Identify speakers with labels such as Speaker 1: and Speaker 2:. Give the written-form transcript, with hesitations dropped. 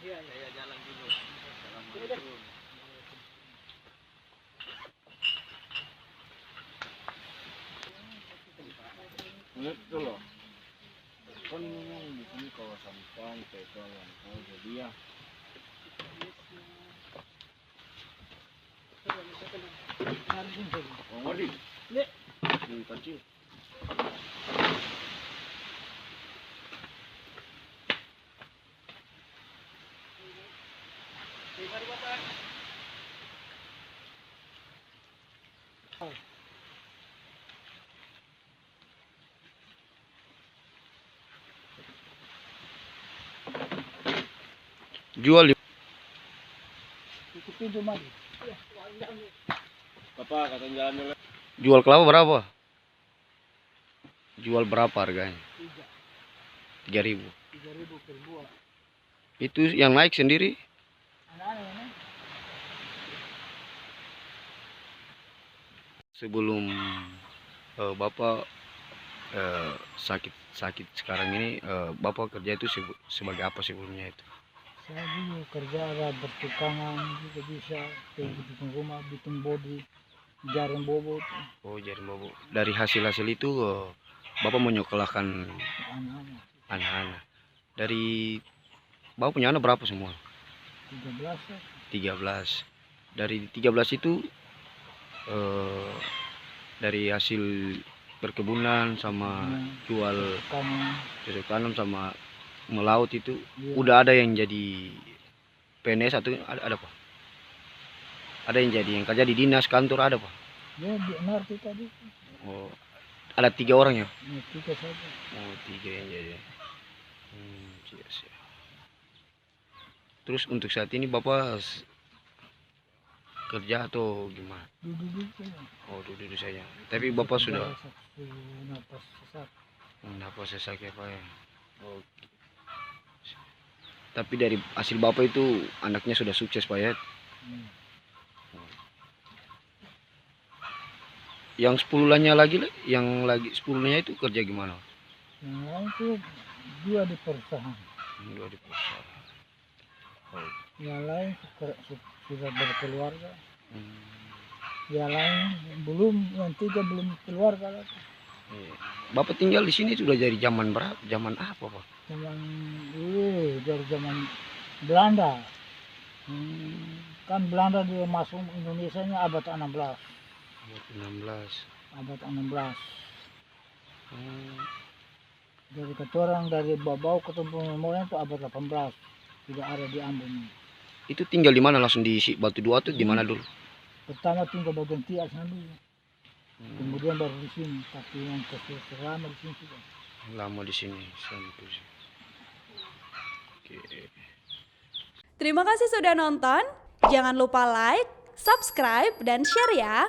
Speaker 1: Iya, iya, iya, jalan dulu. Assalamualaikum.
Speaker 2: Lihat tuh loh, kan memang di sini kawasan pantai kawan, jadi ya. Oh, ngodi. Di kecil.
Speaker 3: Jual di
Speaker 2: Bapak kata jalan dulu.
Speaker 3: jual kelapa berapa? Jual berapa harganya? 3.000.
Speaker 1: 3.000 per buah.
Speaker 3: Itu yang naik sendiri.
Speaker 1: Anak-anak ini.
Speaker 3: Sebelum Bapak sakit sekarang ini, Bapak kerja itu sebagai apa sebelumnya itu?
Speaker 1: Saya dulu kerja ada bertukangan juga bisa, kayak bikin rumah, bikin bodi, jaring bobot,
Speaker 3: Oh, jadi Bapak dari hasil itu Bapak menyekolahkan
Speaker 1: anak-anak.
Speaker 3: anak-anak. Dari Bapak punya anak berapa semua?
Speaker 1: 13 ya.
Speaker 3: 13. Dari 13 itu eh, dari hasil perkebunan sama jual
Speaker 1: Tukangan,
Speaker 3: cocok tanam sama melaut itu
Speaker 1: iya.
Speaker 3: udah ada yang jadi PNS atau ada apa? Ada yang jadi yang kerja di dinas kantor ada apa?
Speaker 1: Ya di NRT tadi,
Speaker 3: Oh, ada 3 orang ya?
Speaker 1: ya, 3 saja.
Speaker 3: Oh, 3 yang jadi. Siap, siap. Terus untuk saat ini Bapak kerja atau gimana?
Speaker 1: Duduk saja.
Speaker 3: Oh, duduk saja. Tapi Bapak sudah
Speaker 1: Napas sesak.
Speaker 3: napas sesak ya Pak ya? Oh. Tapi dari hasil Bapak itu anaknya sudah sukses Pak ya?
Speaker 1: Hmm.
Speaker 3: Yang 10 lainnya lagi, yang lagi 10 lainnya itu kerja gimana?
Speaker 1: Yang lain itu 2 di perusahaan.
Speaker 3: 2 di perusahaan. Oh.
Speaker 1: Yang lain sudah berkeluarga.
Speaker 3: Hmm.
Speaker 1: Yang lain belum, yang 3 belum keluarga lagi.
Speaker 3: Iya. Bapak tinggal di sini sudah dari zaman berapa? Zaman apa Pak?
Speaker 1: Zaman dari zaman Belanda. Kan Belanda dia masuk Indonesia nya abad 16.
Speaker 3: Abad 16.
Speaker 1: Abad 16.
Speaker 3: Hmm.
Speaker 1: Dari keturang dari Babau ke Tempuran itu abad 18. Tidak ada di Ambon.
Speaker 3: Itu tinggal di mana, langsung di Batu Dua atau di mana dulu?
Speaker 1: Pertama tinggal bagian Tiak sana dulu. Kemudian baru di sini. Tapi yang selama di sini sudah.
Speaker 3: Lama di sini sampai. Oke.
Speaker 4: Terima kasih sudah nonton. Jangan lupa like, subscribe, dan share ya.